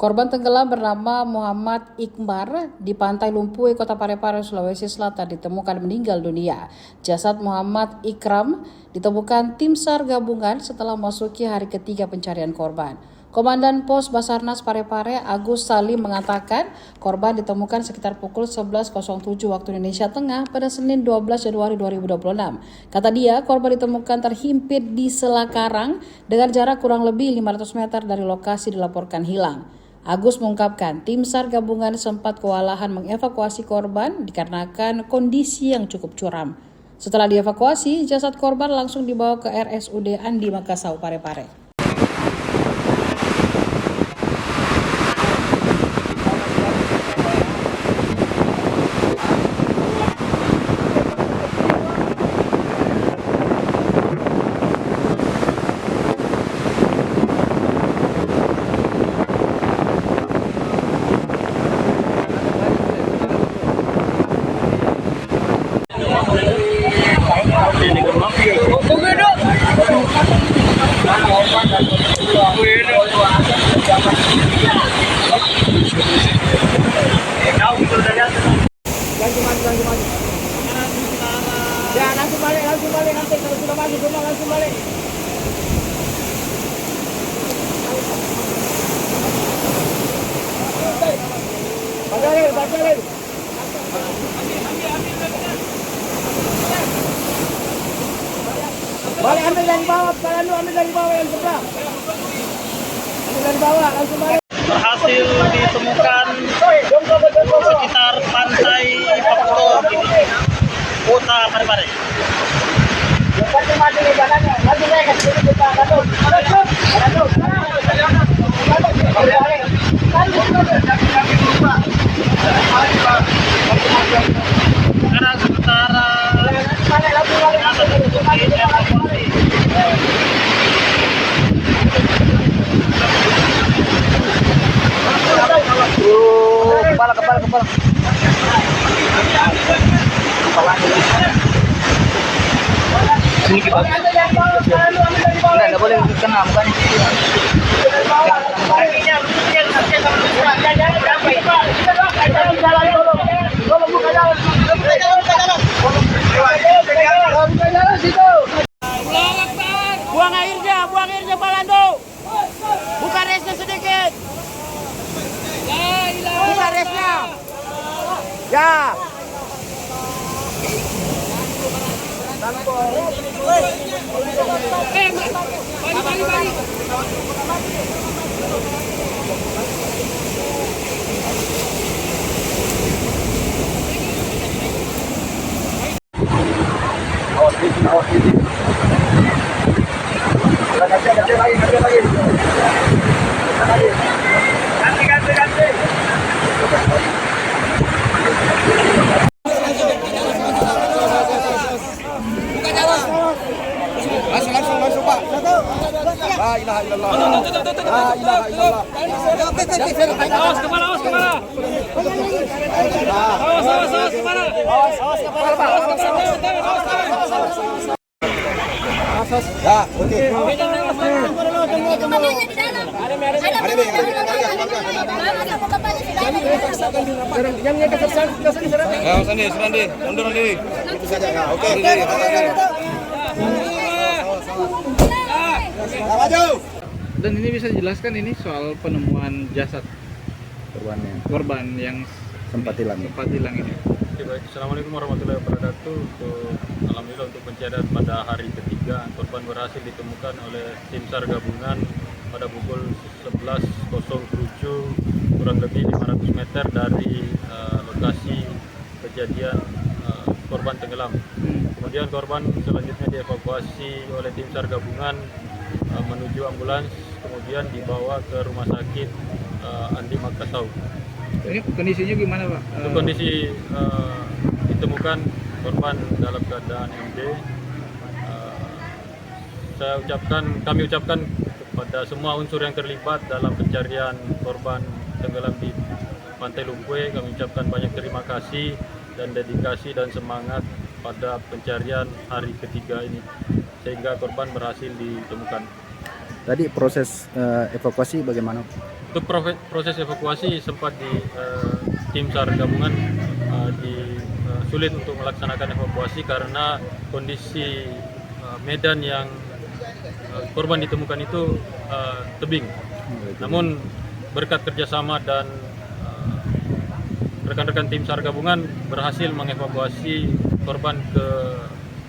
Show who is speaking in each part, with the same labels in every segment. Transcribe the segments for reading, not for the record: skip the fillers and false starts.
Speaker 1: Korban tenggelam bernama Muhammad Iqmar di Pantai Lumpuy, Kota Parepare, Sulawesi Selatan ditemukan meninggal dunia. Jasad Muhammad Ikram ditemukan tim SAR gabungan setelah memasuki hari ketiga pencarian korban. Komandan Pos Basarnas Parepare Agus Salim mengatakan korban ditemukan sekitar pukul 11.07 waktu Indonesia Tengah pada Senin 12 Januari 2026. Kata dia, korban ditemukan terhimpit di sela karang dengan jarak kurang lebih 500 meter dari lokasi dilaporkan hilang. Agus mengungkapkan tim SAR gabungan sempat kewalahan mengevakuasi korban dikarenakan kondisi yang cukup curam. Setelah dievakuasi, jasad korban langsung dibawa ke RSUD Andi Makassau Parepare.
Speaker 2: Ya, langsung balik nanti kalau sudah masuk rumah langsung balik. Balik. Balik ambil dari bawah, ambil dari bawah yang sebelah. Ambil dari bawah, langsung balik.
Speaker 3: Berhasil ditemukan sekitar pantai Papto ini, Kota Parepare. Karena sementara jenazah tersebut dievakuasi. Kepala. Sini kita. Enggak boleh kena bukan.
Speaker 2: Buang airnya Palando. Buka resnya sedikit. Buka resnya. Ya. Ganti. Langsung Pak. La ilaha illallah. Awas kepala. Awas kepala. Pak. Ya, oke. Sandi. Mundur Sandi. Itu saja. Ya, oke.
Speaker 4: Dan ini bisa dijelaskan ini soal penemuan jasad korban yang sempat hilang ini.
Speaker 5: Baik, Assalamualaikum warahmatullahi wabarakatuh. Alhamdulillah untuk pencarian pada hari ketiga korban berhasil ditemukan oleh tim SAR gabungan pada pukul 11.07 kurang lebih 500 meter dari lokasi kejadian korban tenggelam. Kemudian korban selanjutnya dievakuasi oleh tim SAR gabungan menuju ambulans, kemudian dibawa ke rumah sakit Andi Makassau.
Speaker 4: Ini kondisinya gimana, Pak?
Speaker 5: Kondisi ditemukan korban dalam keadaan MD. Kami ucapkan kepada semua unsur yang terlibat dalam pencarian korban tenggelam di Pantai Lumpuy, kami ucapkan banyak terima kasih dan dedikasi dan semangat pada pencarian hari ketiga ini sehingga korban berhasil ditemukan.
Speaker 6: Tadi proses evakuasi bagaimana?
Speaker 5: Untuk proses evakuasi sempat tim SAR gabungan sulit untuk melaksanakan evakuasi karena kondisi medan yang korban ditemukan itu tebing. Namun berkat kerjasama dan rekan-rekan tim SAR gabungan berhasil mengevakuasi korban ke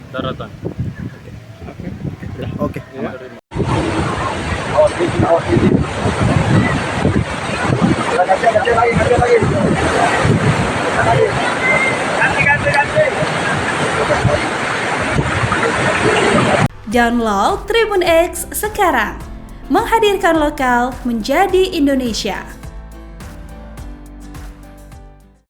Speaker 5: daratan.
Speaker 2: Oke.
Speaker 6: Download Tribun X sekarang, menghadirkan lokal menjadi Indonesia.